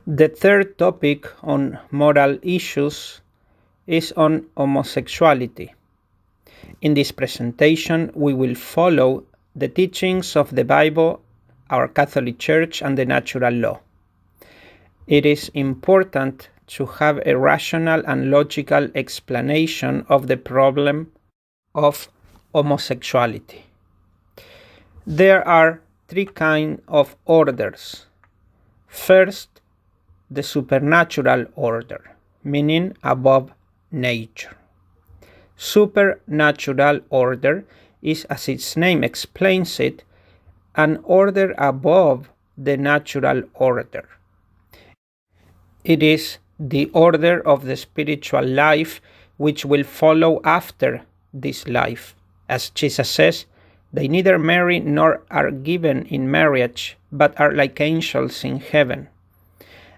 The third topic on moral issues is on homosexuality. In this presentation, we will follow the teachings of the Bible, our Catholic Church, and the natural law. It is important to have a rational and logical explanation of the problem of homosexuality. There are three kinds of orders. First, the supernatural order, meaning above nature. Supernatural order is, as its name explains it, an order above the natural order. It is the order of the spiritual life which will follow after this life. As Jesus says, they neither marry nor are given in marriage, but are like angels in heaven.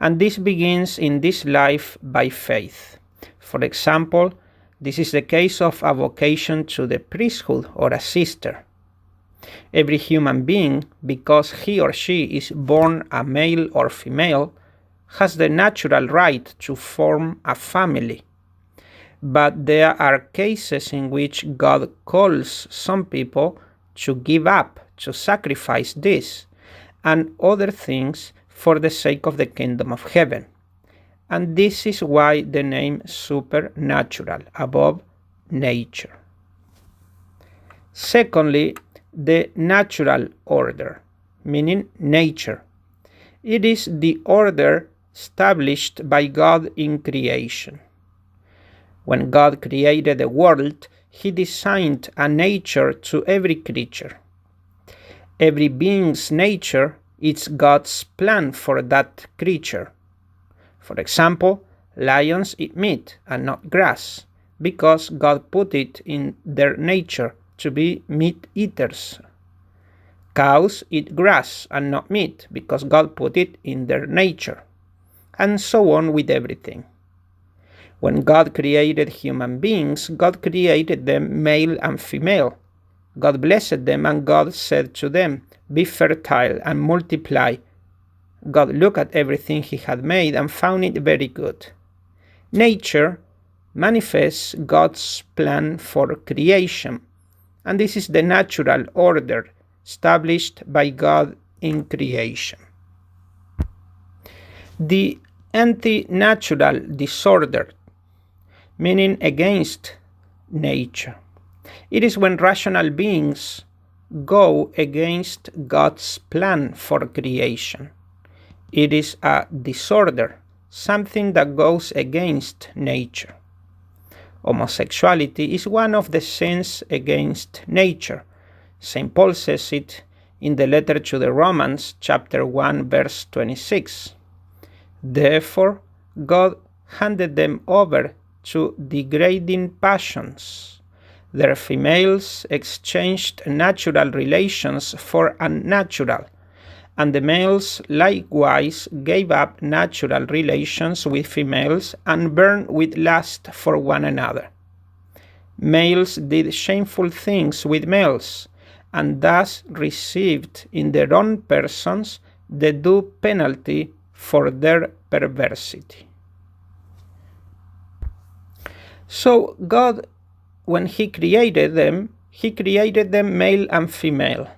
And this begins in this life by faith. For example, this is the case of a vocation to the priesthood or a sister. Every human being, because he or she is born a male or female, has the natural right to form a family. But there are cases in which God calls some people to give up, to sacrifice this, and other things for the sake of the kingdom of heaven. And this is why the name supernatural, above nature. Secondly, the natural order, meaning nature. It is the order established by God in creation. When God created the world, He designed a nature to every creature. Every being's nature is God's plan for that creature. For example, lions eat meat and not grass, because God put it in their nature to be meat eaters. Cows eat grass and not meat, because God put it in their nature. And so on with everything. When God created human beings, God created them male and female. God blessed them, and God said to them, "Be fertile and multiply." God looked at everything He had made and found it very good. Nature manifests God's plan for creation, and this is the natural order established by God in creation. The anti-natural disorder, meaning against nature. It is when rational beings go against God's plan for creation. It is a disorder, something that goes against nature. Homosexuality is one of the sins against nature. St. Paul says it in the letter to the Romans, chapter 1, verse 26. Therefore, God handed them over to degrading passions. Their females exchanged natural relations for unnatural, and the males likewise gave up natural relations with females and burned with lust for one another. Males did shameful things with males, and thus received in their own persons the due penalty for their perversity. So God, when He created them male and female.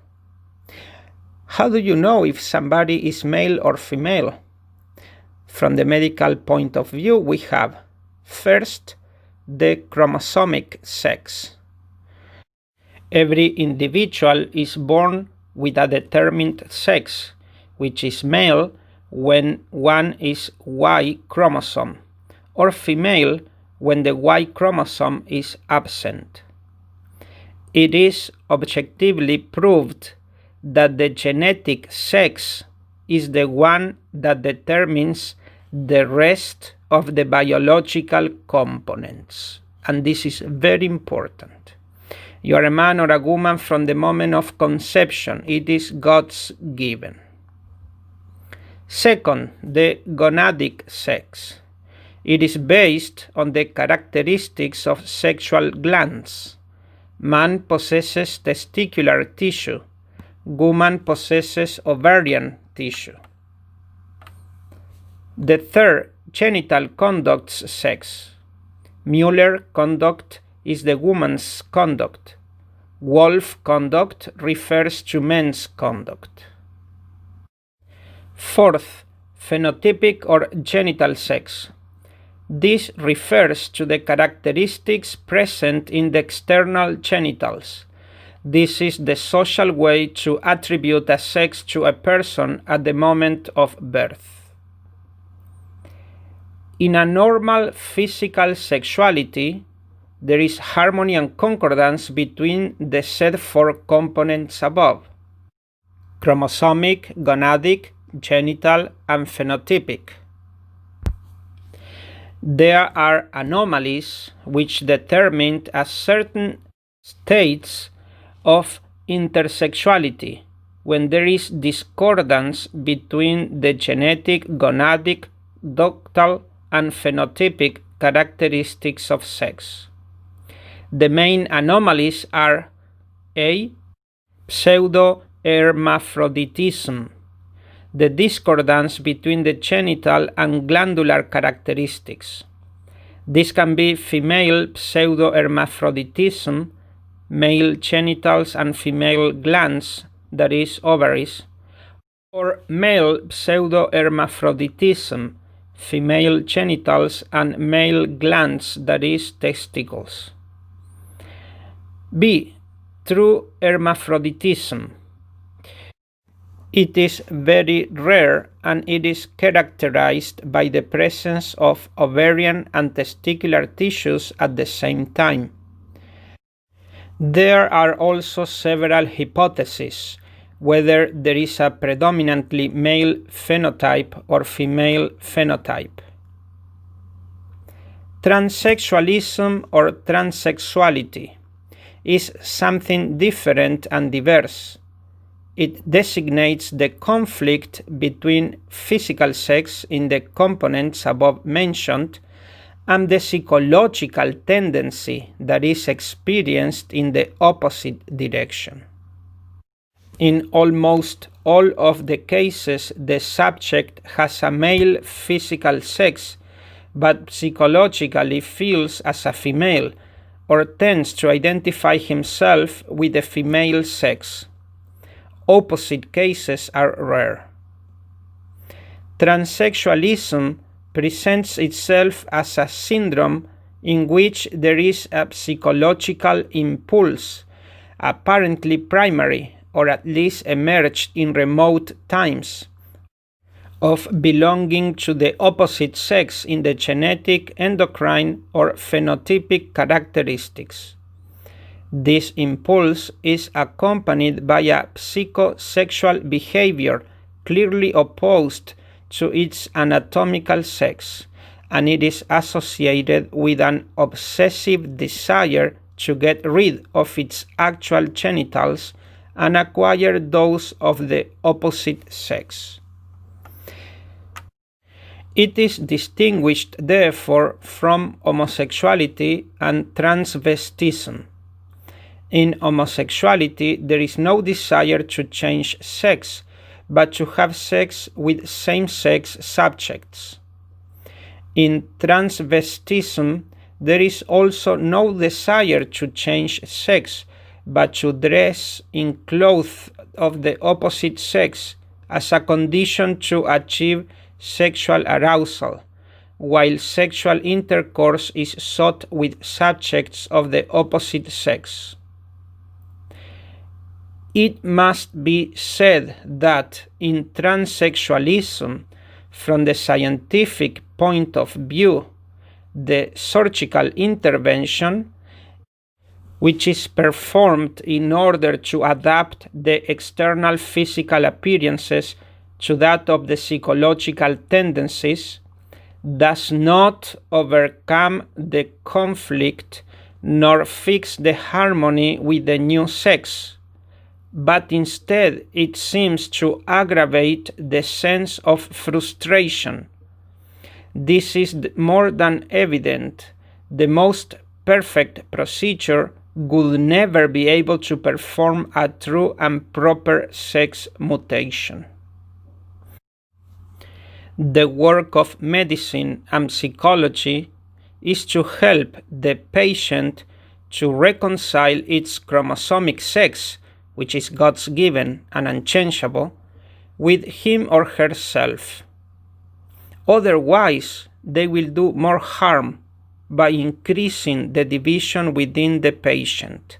How do you know if somebody is male or female? From the medical point of view, we have, first, the chromosomic sex. Every individual is born with a determined sex, which is male when one is Y chromosome, or female when the Y chromosome is absent. It is objectively proved that the genetic sex is the one that determines the rest of the biological components. And this is very important. You are a man or a woman from the moment of conception. It is God's given. Second, the gonadic sex. It is based on the characteristics of sexual glands. Man possesses testicular tissue. Woman possesses ovarian tissue. The third genital conducts sex. Mueller conduct is the woman's conduct. Wolf conduct refers to men's conduct. Fourth, phenotypic or genital sex. This refers to the characteristics present in the external genitals. This is the social way to attribute a sex to a person at the moment of birth. In a normal physical sexuality, there is harmony and concordance between the said four components above: chromosomic, gonadic, genital, and phenotypic. There are anomalies which determine a certain states of intersexuality when there is discordance between the genetic, gonadic, ductal, and phenotypic characteristics of sex. The main anomalies are A. Pseudohermaphroditism, the discordance between the genital and glandular characteristics. This can be female pseudohermaphroditism, male genitals and female glands, that is, ovaries, or male pseudohermaphroditism, female genitals and male glands, that is, testicles. B. True hermaphroditism. It is very rare and it is characterized by the presence of ovarian and testicular tissues at the same time. There are also several hypotheses whether there is a predominantly male phenotype or female phenotype. Transsexualism or transsexuality is something different and diverse. It designates the conflict between physical sex in the components above mentioned and the psychological tendency that is experienced in the opposite direction. In almost all of the cases, the subject has a male physical sex, but psychologically feels as a female or tends to identify himself with the female sex. Opposite cases are rare. Transsexualism presents itself as a syndrome in which there is a psychological impulse, apparently primary, or at least emerged in remote times, of belonging to the opposite sex in the genetic, endocrine, or phenotypic characteristics. This impulse is accompanied by a psychosexual behavior clearly opposed to its anatomical sex, and it is associated with an obsessive desire to get rid of its actual genitals and acquire those of the opposite sex. It is distinguished, therefore, from homosexuality and transvestism. In homosexuality, there is no desire to change sex, but to have sex with same-sex subjects. In transvestism, there is also no desire to change sex, but to dress in clothes of the opposite sex as a condition to achieve sexual arousal, while sexual intercourse is sought with subjects of the opposite sex. It must be said that in transsexualism, from the scientific point of view, the surgical intervention, which is performed in order to adapt the external physical appearances to that of the psychological tendencies, does not overcome the conflict nor fix the harmony with the new sex, but instead it seems to aggravate the sense of frustration. This is more than evident. The most perfect procedure would never be able to perform a true and proper sex mutation. The work of medicine and psychology is to help the patient to reconcile its chromosomic sex, which is God's given and unchangeable, with him or herself. Otherwise, they will do more harm by increasing the division within the patient.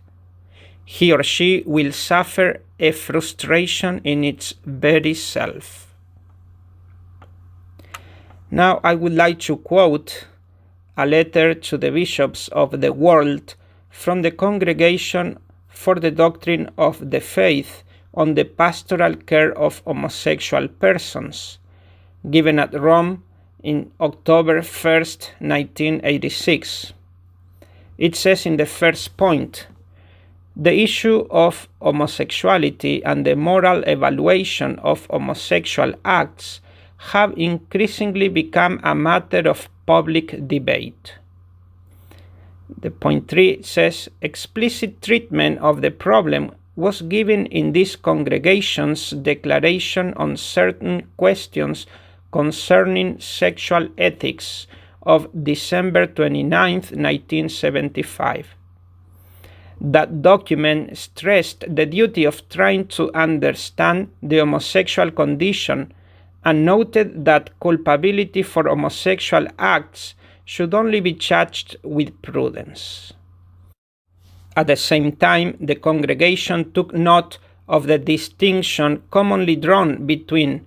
He or she will suffer a frustration in its very self. Now I would like to quote a letter to the bishops of the world from the Congregation for the Doctrine of the Faith on the Pastoral Care of Homosexual Persons, given at Rome in October 1st, 1986. It says in the first point, the issue of homosexuality and the moral evaluation of homosexual acts have increasingly become a matter of public debate. The point 3 says explicit treatment of the problem was given in this congregation's declaration on certain questions concerning sexual ethics of December 29, 1975. That document stressed the duty of trying to understand the homosexual condition and noted that culpability for homosexual acts should only be judged with prudence. At the same time, the congregation took note of the distinction commonly drawn between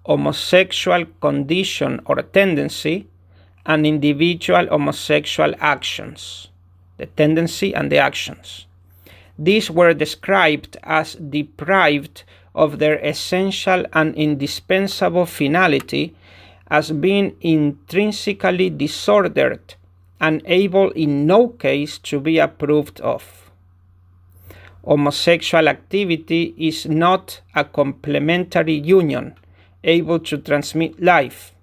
homosexual condition or tendency and individual homosexual actions, the tendency and the actions. These were described as deprived of their essential and indispensable finality as being intrinsically disordered and able in no case to be approved of. Homosexual activity is not a complementary union able to transmit life,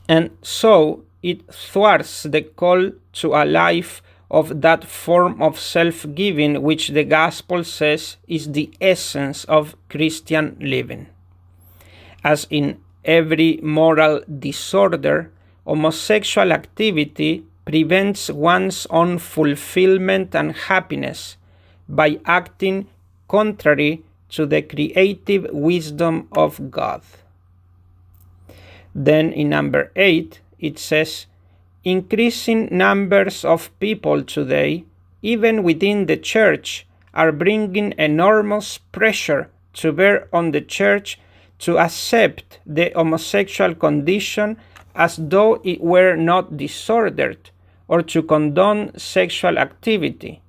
and so it thwarts the call to a life of that form of self-giving which the Gospel says is the essence of Christian living. As in every moral disorder, homosexual activity prevents one's own fulfillment and happiness by acting contrary to the creative wisdom of God. Then in number 8, it says, increasing numbers of people today, even within the church, are bringing enormous pressure to bear on the church to accept the homosexual condition as though it were not disordered, or to condone sexual activity.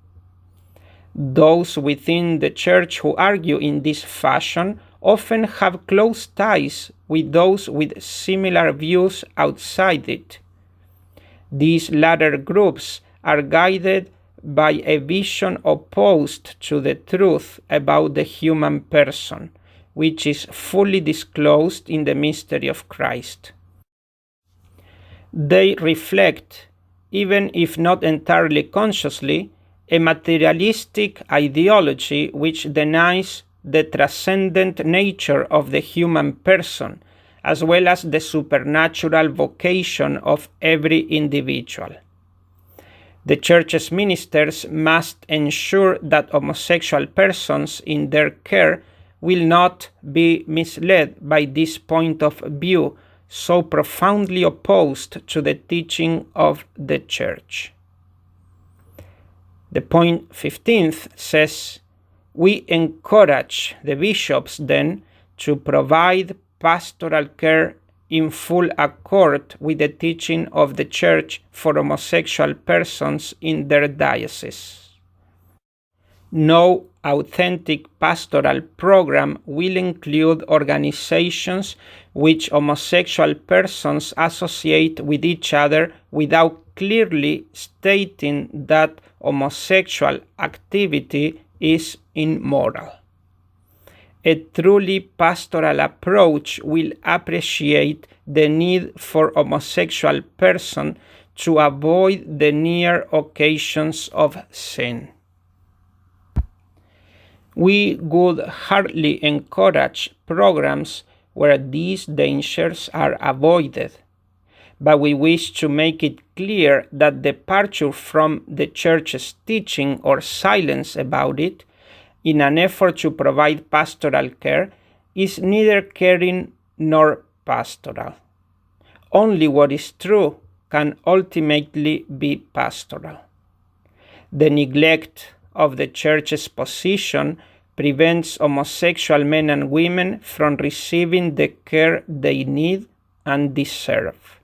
Those within the church who argue in this fashion often have close ties with those with similar views outside it. These latter groups are guided by a vision opposed to the truth about the human person, which is fully disclosed in the mystery of Christ. They reflect, even if not entirely consciously, a materialistic ideology which denies the transcendent nature of the human person, as well as the supernatural vocation of every individual. The Church's ministers must ensure that homosexual persons in their care will not be misled by this point of view so profoundly opposed to the teaching of the Church. The point 15th says, we encourage the bishops then to provide pastoral care in full accord with the teaching of the Church for homosexual persons in their diocese. No authentic pastoral program will include organizations which homosexual persons associate with each other without clearly stating that homosexual activity is immoral. A truly pastoral approach will appreciate the need for homosexual persons to avoid the near occasions of sin. We would hardly encourage programs where these dangers are avoided. But we wish to make it clear that departure from the Church's teaching or silence about it in an effort to provide pastoral care is neither caring nor pastoral. Only what is true can ultimately be pastoral. The neglect of the Church's position prevents homosexual men and women from receiving the care they need and deserve.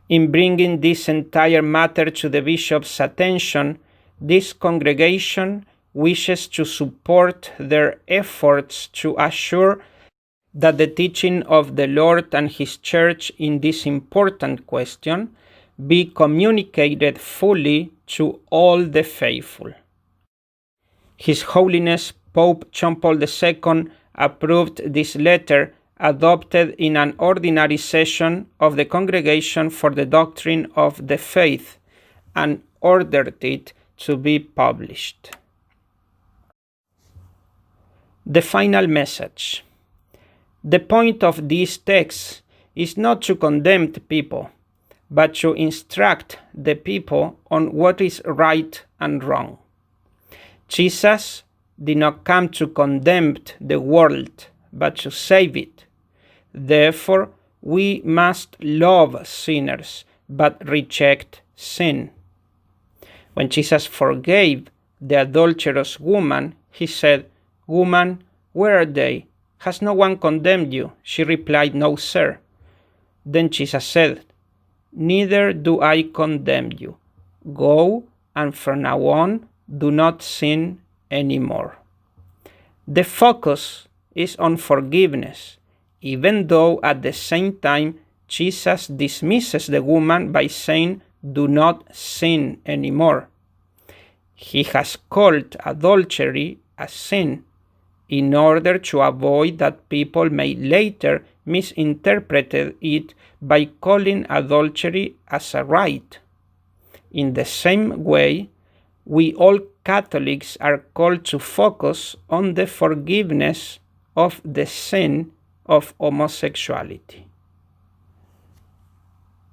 In bringing this entire matter to the bishop's attention, this congregation wishes to support their efforts to assure that the teaching of the Lord and His Church in this important question be communicated fully to all the faithful. His Holiness Pope John Paul II approved this letter adopted in an ordinary session of the Congregation for the Doctrine of the Faith and ordered it to be published. The final message. The point of these texts is not to condemn people, but to instruct the people on what is right and wrong. Jesus did not come to condemn the world, but to save it. Therefore, we must love sinners, but reject sin. When Jesus forgave the adulterous woman, He said, "Woman, where are they? Has no one condemned you?" She replied, "No, sir." Then Jesus said, "Neither do I condemn you. Go, and from now on, do not sin anymore." The focus is on forgiveness, even though at the same time Jesus dismisses the woman by saying, "Do not sin anymore." He has called adultery a sin in order to avoid that people may later misinterpret it by calling adultery as a right. In the same way, we all Catholics are called to focus on the forgiveness of the sin of homosexuality.